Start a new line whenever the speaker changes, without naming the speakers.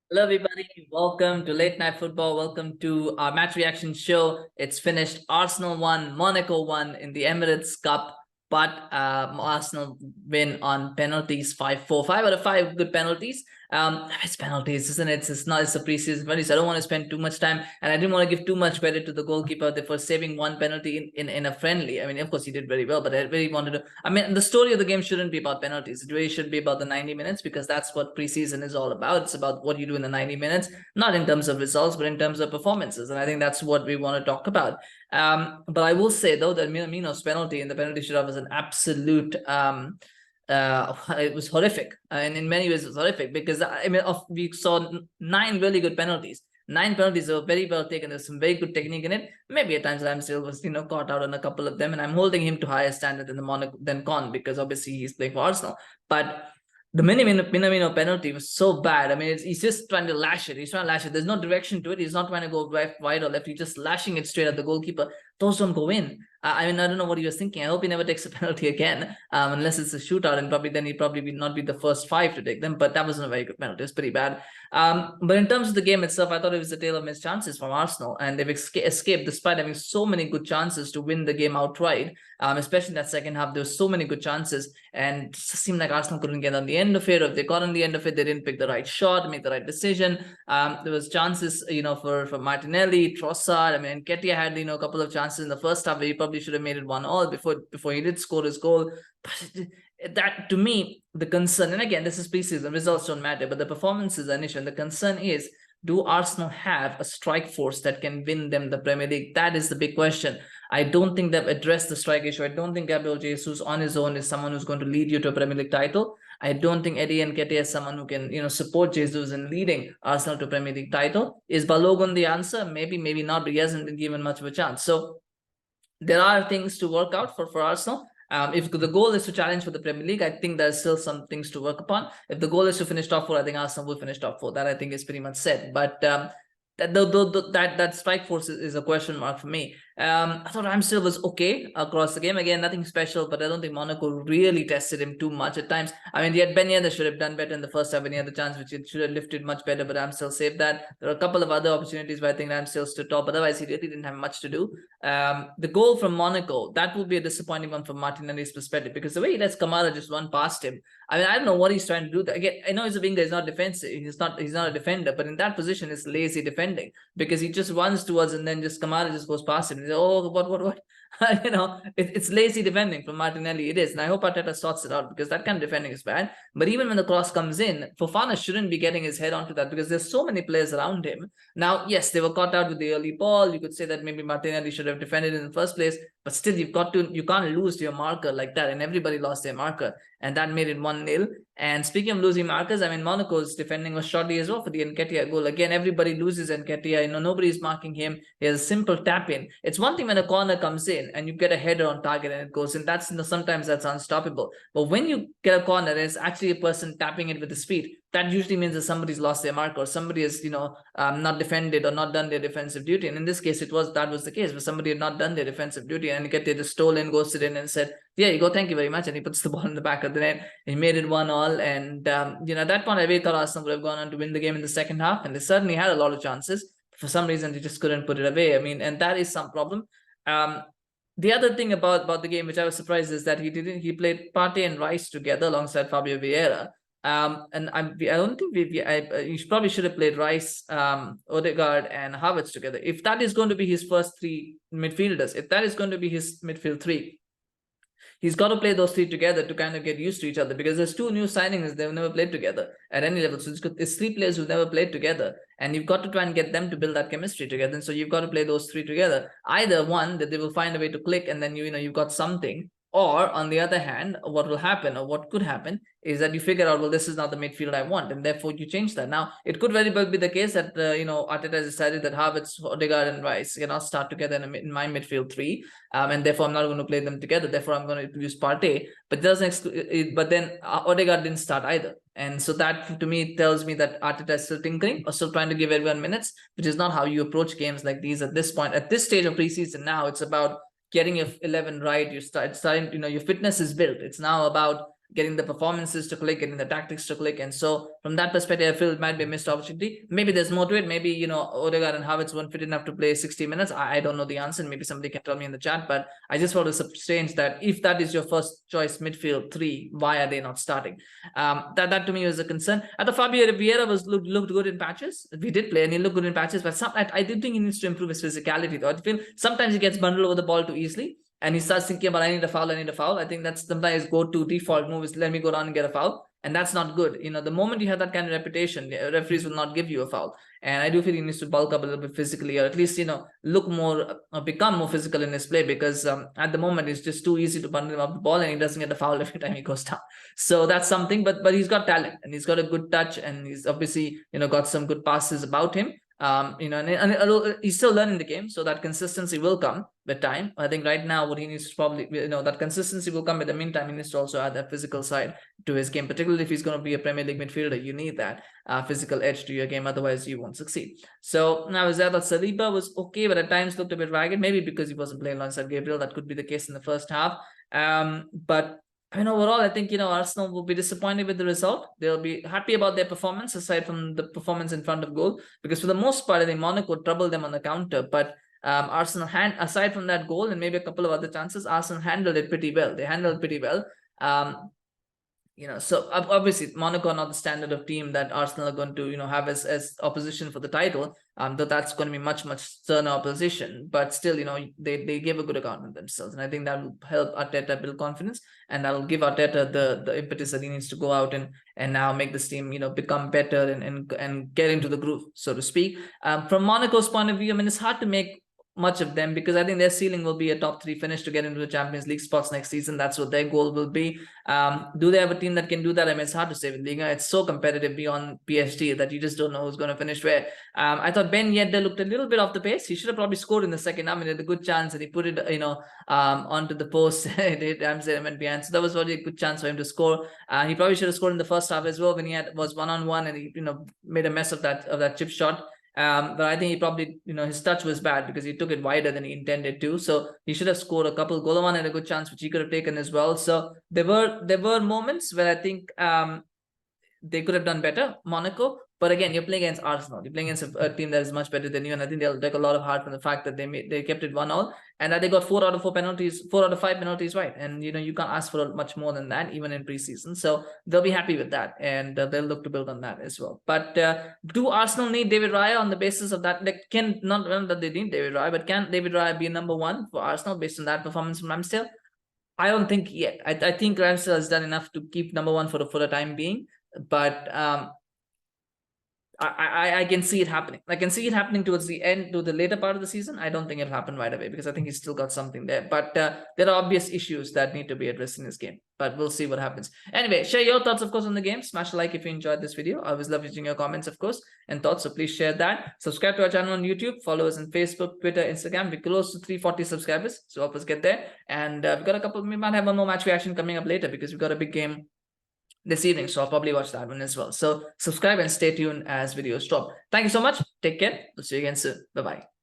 Hello, everybody. Welcome to Late Night Football. Welcome to our match reaction show. It's finished. Arsenal won, Monaco won in the Emirates Cup, but Arsenal win on penalties 5-4. 5 out of 5 good penalties. It's penalties, isn't it? It's not. It's a preseason penalties. I don't want to spend too much time, and I didn't want to give too much credit to the goalkeeper for saving one penalty in a friendly. I mean, of course, he did very well, but I really wanted to. I mean, the story of the game shouldn't be about penalties. It really should be about the 90 minutes because that's what preseason is all about. It's about what you do in the 90 minutes, not in terms of results, but in terms of performances. And I think that's what we want to talk about. But I will say though that Minamino's penalty in the penalty shootout was an absolute it was horrific, and in many ways it was horrific because I mean we saw 9 really good penalties. 9 penalties were very well taken. There's some very good technique in it. Maybe at times Ramsdale was caught out on a couple of them, and I'm holding him to higher standard than the Monaco than Kohn because obviously he's playing for Arsenal. But the Minamino penalty was so bad. I mean, he's just trying to lash it. He's trying to lash it. There's no direction to it. He's not trying to go right, wide or left. He's just lashing it straight at the goalkeeper. Those don't go in. I mean, I don't know what he was thinking. I hope he never takes a penalty again, unless it's a shootout, and then he'd probably not be the first 5 to take them. But that wasn't a very good penalty. It was pretty bad. But in terms of the game itself, I thought it was a tale of missed chances from Arsenal, and they've escaped despite having so many good chances to win the game outright. Especially in that second half, there were so many good chances, and it just seemed like Arsenal couldn't get on the end of it. Or if they got on the end of it, they didn't pick the right shot, make the right decision. There was chances, for Martinelli, Trossard. I mean, Nketiah had a couple of chances in the first half where he probably should have made it 1-1 before he did score his goal. But that, to me, the concern, and again, this is preseason, results don't matter, but the performance is an issue. And the concern is, do Arsenal have a strike force that can win them the Premier League? That is the big question. I don't think they've addressed the strike issue. I don't think Gabriel Jesus on his own is someone who's going to lead you to a Premier League title. I don't think Eddie Nketiah is someone who can, support Jesus in leading Arsenal to a Premier League title. Is Balogun the answer? Maybe, maybe not, but he hasn't been given much of a chance. So there are things to work out for Arsenal. If the goal is to challenge for the Premier League, I think there's still some things to work upon. If the goal is to finish top 4, I think Arsenal will finish top 4. That I think is pretty much set. But that strike force is a question mark for me. I thought Ramsdale was okay across the game. Again, nothing special, but I don't think Monaco really tested him too much at times. I mean, yet Ben Yedder should have done better in the first half when he had the chance, which it should have lifted much better, but Ramsdale saved that. There are a couple of other opportunities where I think Ramsdale stood top. Otherwise, he really didn't have much to do. The goal from Monaco, that will be a disappointing one from Martinelli's perspective, because the way he lets Camara just run past him, I mean, I don't know what he's trying to do. Again, I know he's a winger, he's not defensive, he's not a defender, but in that position, it's lazy defending because he just runs towards and then just Camara just goes past him. He's like, oh, what? It's lazy defending from Martinelli. It is, and I hope Arteta sorts it out because that kind of defending is bad. But even when the cross comes in, Fofana shouldn't be getting his head onto that because there's so many players around him. Now, yes, they were caught out with the early ball. You could say that maybe Martinelli should have defended in the first place, but still, you can't lose to your marker like that, and everybody lost their marker, and that made it 1-0. And speaking of losing markers, I mean, Monaco's defending was shoddy as well for the Nketiah goal. Again, everybody loses Nketiah. Nobody's marking him. He has a simple tap in. It's one thing when a corner comes in and you get a header on target and it goes in. That's sometimes that's unstoppable. But when you get a corner, there's actually a person tapping it with the speed. That usually means that somebody's lost their mark or somebody has, not defended or not done their defensive duty. And in this case, that was the case where somebody had not done their defensive duty and Nketiah just stole in, ghosted in, and said, "Yeah, you go, thank you very much." And he puts the ball in the back of the net. He made it 1-1. And, at that point, I really thought Arsenal would have gone on to win the game in the second half. And they certainly had a lot of chances. For some reason, they just couldn't put it away. I mean, and that is some problem. The other thing about the game, which I was surprised, is that he played Partey and Rice together alongside Fabio Vieira. And I don't think you probably should have played Rice, Odegaard, and Havertz together. If that is going to be his first 3 midfielders, if that is going to be his midfield 3, he's got to play those 3 together to kind of get used to each other, because there's 2 new signings they've never played together at any level. So it's 3 players who've never played together, and you've got to try and get them to build that chemistry together. And so you've got to play those 3 together. Either one, that they will find a way to click, and then you've got something. Or on the other hand, what will happen, or what could happen, is that you figure out, well, this is not the midfield I want, and therefore you change that. Now, it could very well be the case that Arteta has decided that Havertz, Odegaard, and Rice cannot start together in my midfield 3, and therefore I'm not going to play them together. Therefore, I'm going to use Partey. But but then Odegaard didn't start either, and so that to me tells me that Arteta is still tinkering or still trying to give everyone minutes, which is not how you approach games like these at this point, at this stage of preseason. Now it's about getting your 11 right. You're starting, your fitness is built. It's now about getting the performances to click, getting the tactics to click. And so from that perspective, I feel it might be a missed opportunity. Maybe there's more to it. Maybe, you know, Odegaard and Havertz weren't fit enough to play 60 minutes. I don't know the answer. Maybe somebody can tell me in the chat, but I just want to strange that if that is your first choice midfield three, why are they not starting? That to me was a concern. I thought Fabio Vieira looked good in patches. We did play and he looked good in patches, but I did think he needs to improve his physicality though. I feel sometimes he gets bundled over the ball too easily. And he starts thinking about, I need a foul. I think that's sometimes his go-to default move is let me go down and get a foul. And that's not good. You know, the moment you have that kind of reputation, referees will not give you a foul. And I do feel he needs to bulk up a little bit physically, or at least, you know, look more, become more physical in his play, because at the moment it's just too easy to bundle him up the ball and he doesn't get a foul every time he goes down. So that's something, but he's got talent and he's got a good touch and he's obviously, you know, got some good passes about him. You know, and he's still learning the game, so that consistency will come with time. I think right now what he needs to probably, you know, that consistency will come. In the meantime, he needs to also add that physical side to his game, particularly if he's going to be a Premier League midfielder. You need that physical edge to your game, otherwise you won't succeed. So now is that Saliba was okay, but at times looked a bit ragged, maybe because he wasn't playing alongside Gabriel. That could be the case in the first half. But I mean, overall, I think, you know, Arsenal will be disappointed with the result. They'll be happy about their performance, aside from the performance in front of goal, because for the most part, I think Monaco troubled them on the counter. But Arsenal, aside from that goal and maybe a couple of other chances, Arsenal handled it pretty well. They handled it pretty well. You know, so obviously Monaco are not the standard of team that Arsenal are going to, you know, have as opposition for the title. Though that's going to be much sterner opposition, but still, you know, they gave a good account of themselves, and I think that will help Arteta build confidence, and that will give Arteta the impetus that he needs to go out and now make this team, you know, become better and get into the groove, so to speak. From Monaco's point of view, I mean, it's hard to make much of them, because I think their ceiling will be a top 3 finish to get into the Champions League spots next season. That's what their goal will be. Do they have a team that can do that? I mean, it's hard to say with Liga. It's so competitive beyond PSG that you just don't know who's going to finish where. I thought Ben Yedder looked a little bit off the pace. He should have probably scored in the second half. I mean, he had a good chance and he put it, you know, onto the post. Ramsdale went behind. So that was really a good chance for him to score. He probably should have scored in the first half as well when he was one-on-one and he, you know, made a mess of that chip shot. But I think he probably, you know, his touch was bad because he took it wider than he intended to. So he should have scored a couple. Golovin had a good chance, which he could have taken as well. So there were moments where I think they could have done better, Monaco. But again, you're playing against Arsenal. You're playing against a team that is much better than you, and I think they'll take a lot of heart from the fact that they kept it 1-1, and that they got 4 out of 5 penalties right. And you know, you can't ask for much more than that, even in preseason. So they'll be happy with that, and they'll look to build on that as well. But do Arsenal need David Raya on the basis of that? They can not that they need David Raya, but can David Raya be number 1 for Arsenal based on that performance from Ramsdale? I don't think yet. I think Ramsdale has done enough to keep number 1 for the time being, but I can see it happening. I can see it happening towards the end, to the later part of the season. I don't think it'll happen right away because I think he's still got something there. But there are obvious issues that need to be addressed in this game. But we'll see what happens. Anyway, share your thoughts, of course, on the game. Smash a like if you enjoyed this video. I always love reading your comments, of course, and thoughts. So please share that. Subscribe to our channel on YouTube. Follow us on Facebook, Twitter, Instagram. We're close to 340 subscribers. So help us get there. And we've got a couple. We might have one more match reaction coming up later because we've got a big game this evening, so I'll probably watch that one as well. So subscribe and stay tuned as videos drop. Thank you so much. Take care. We'll see you again soon. Bye-bye.